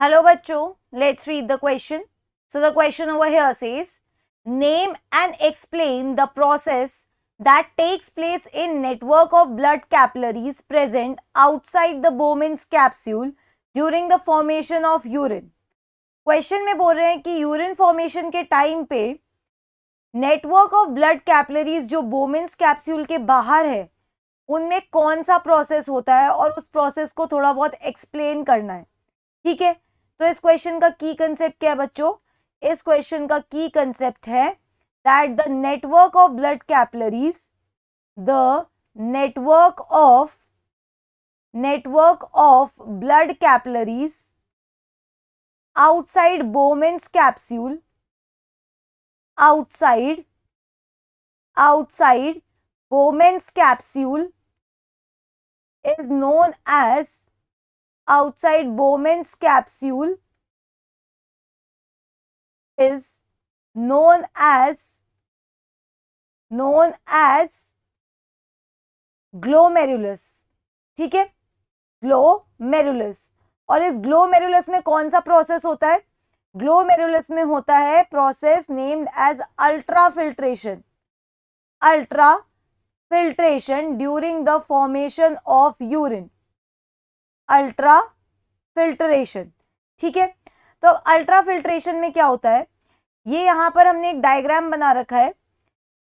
Hello bachcho, let's read the question. So the question over here says, name and explain the process that takes place in network of blood capillaries present outside the Bowman's capsule during the formation of urine. Question में बोल रहे हैं कि urine formation के time पे network of blood capillaries जो बोमेंस capsule के बाहर है उनमें कौन सा प्रोसेस होता है और उस प्रोसेस को थोड़ा बहुत एक्सप्लेन करना है. ठीक है, तो इस क्वेश्चन का की कंसेप्ट क्या है बच्चों? इस क्वेश्चन का की कंसेप्ट है that the network of blood capillaries, the network of blood capillaries outside Bowman's capsule, outside Bowman's capsule is known as outside Bowman's capsule is known as glomerulus. ठीक है, ग्लोमेरुलस. और इस ग्लोमेरुलस में कौन सा प्रोसेस होता है? ग्लोमेरुलस में होता है process named as ultrafiltration. Ultrafiltration during the formation of urine. Ultrafiltration. ठीक है, तो अल्ट्राफिल्ट्रेशन में क्या होता है? ये यहां पर हमने एक डायग्राम बना रखा है.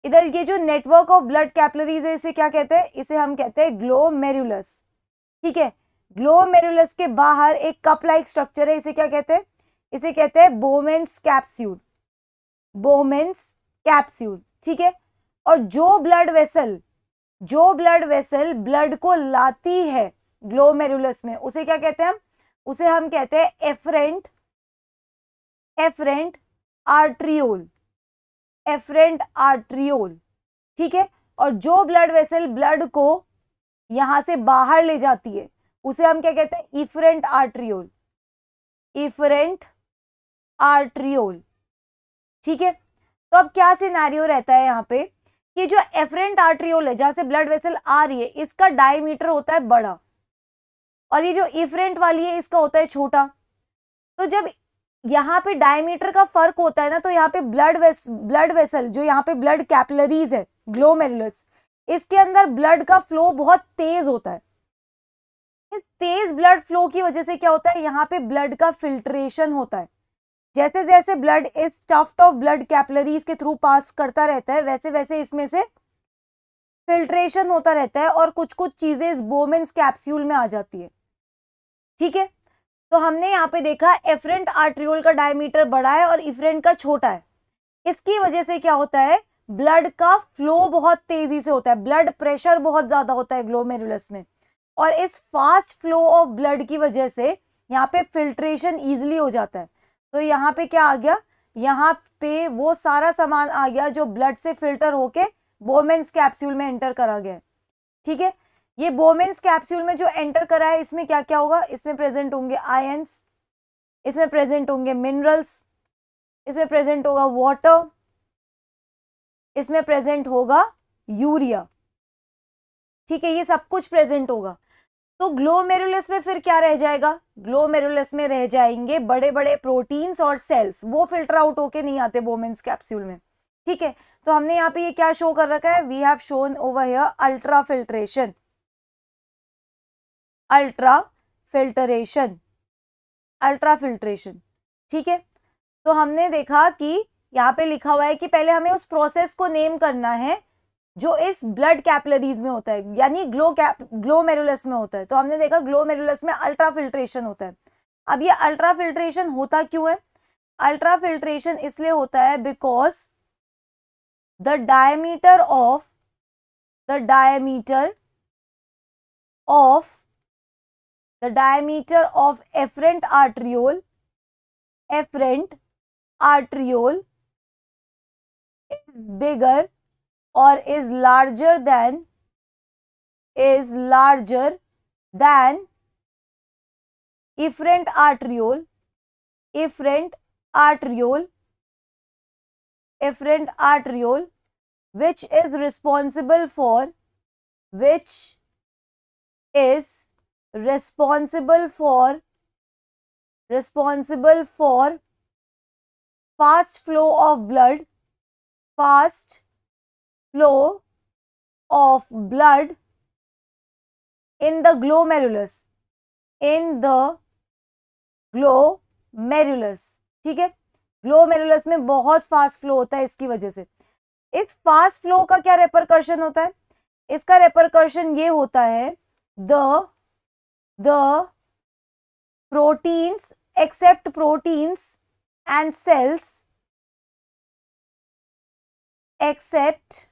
इधर ये जो नेटवर्क ऑफ ब्लड कैपिलरीज है इसे क्या कहते हैं? इसे हम कहते हैं ग्लोमेरुलस. ठीक है, ग्लोमेरुलस के बाहर एक कप लाइक स्ट्रक्चर है, इसे क्या कहते हैं? इसे कहते हैं बोमेंस कैप्सूल. बोमेंस कैप्सूल. ठीक है, और जो ब्लड वेसल ब्लड को लाती है ग्लोमेरुलस में उसे क्या कहते हैं? उसे हम कहते हैं एफरेंट आर्ट्रियोल. Efferent arteriole. ठीक है, और जो ब्लड वेसल ब्लड को यहां से बाहर ले जाती है उसे हम क्या कहते हैं? Efferent arteriole. Efferent arteriole. ठीक है, तो अब क्या सिनेरियो रहता है यहाँ पे कि जो एफरेंट आर्ट्रियोल है जहां से ब्लड वेसल आ रही है इसका डायमीटर होता है बड़ा और ये जो इफरेंट वाली है इसका होता है छोटा. तो जब यहाँ पे डायमीटर का फर्क होता है ना तो यहाँ पे ब्लड वेसल जो यहाँ पे ब्लड कैपिलरीज है ग्लोमेरुलस इसके अंदर ब्लड का फ्लो बहुत तेज होता है. तेज ब्लड फ्लो की वजह से क्या होता है? यहाँ पे ब्लड का फिल्ट्रेशन होता है. जैसे जैसे ब्लड इस टफ्ट ऑफ ब्लड कैपिलरीज के थ्रू पास करता रहता है वैसे वैसे इसमें से फिल्ट्रेशन होता रहता है और कुछ कुछ चीजें इस बोमेंस कैप्सूल में आ जाती है. ठीक है, तो हमने यहाँ पे देखा एफरेंट आर्ट्रियोल का डायमीटर बड़ा है और इफरेंट का छोटा है. इसकी वजह से क्या होता है? ब्लड का फ्लो बहुत तेजी से होता है, ब्लड प्रेशर बहुत ज्यादा होता है ग्लोमेरुलस में और इस फास्ट फ्लो ऑफ ब्लड की वजह से यहाँ पे फिल्ट्रेशन इजीली हो जाता है. तो यहाँ पे क्या आ गया? यहाँ पे वो सारा सामान आ गया जो ब्लड से फिल्टर होके बोमेंस कैप्सूल में एंटर करा गया. ठीक है, ये बोमेंस कैप्सूल में जो एंटर करा है इसमें क्या क्या होगा? इसमें प्रेजेंट होंगे आयंस, इसमें प्रेजेंट होंगे मिनरल्स, इसमें प्रेजेंट होगा वाटर, इसमें प्रेजेंट होगा यूरिया. ठीक है, ये सब कुछ प्रेजेंट होगा. तो ग्लोमेरुलस में फिर क्या रह जाएगा? ग्लोमेरुलस में रह जाएंगे बड़े बड़े प्रोटीन्स और सेल्स, वो फिल्टर आउट होके नहीं आते बोमेंस कैप्सूल में. ठीक है, तो हमने यहाँ पे ये क्या शो कर रखा है? We have shown over here ultrafiltration. Ultrafiltration. ठीक है, तो हमने देखा कि यहाँ पे लिखा हुआ है कि पहले हमें उस प्रोसेस को नेम करना है जो इस ब्लड कैपिलरीज में होता है यानी ग्लोमेरुलस में होता है. तो हमने देखा ग्लोमेरुलस में अल्ट्राफिल्ट्रेशन होता है. अब ये अल्ट्राफिल्ट्रेशन होता क्यों है? अल्ट्राफिल्ट्रेशन इसलिए होता है because the diameter of efferent arteriole is bigger or is larger than efferent arteriole which is responsible for responsible for fast flow of blood, fast flow of blood in the glomerulus, in the glomerulus. ठीक है, glomerulus में बहुत fast flow होता है इसकी वजह से. इस फास्ट फ्लो का क्या रेपरकर्शन होता है? इसका रेपरकर्शन ये होता है the proteins except proteins and cells except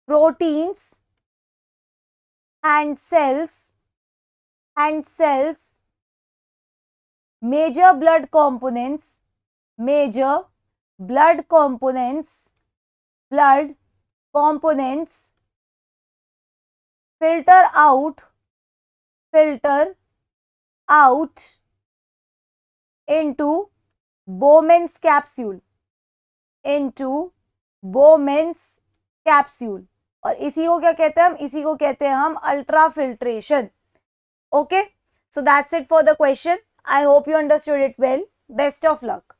proteins and cells major blood components filter out into Bowman's capsule, और इसी को क्या कहते हैं हम? इसी को कहते हैं हम ultra filtration. Okay, so that's it for the question. I hope you understood it well. Best of luck.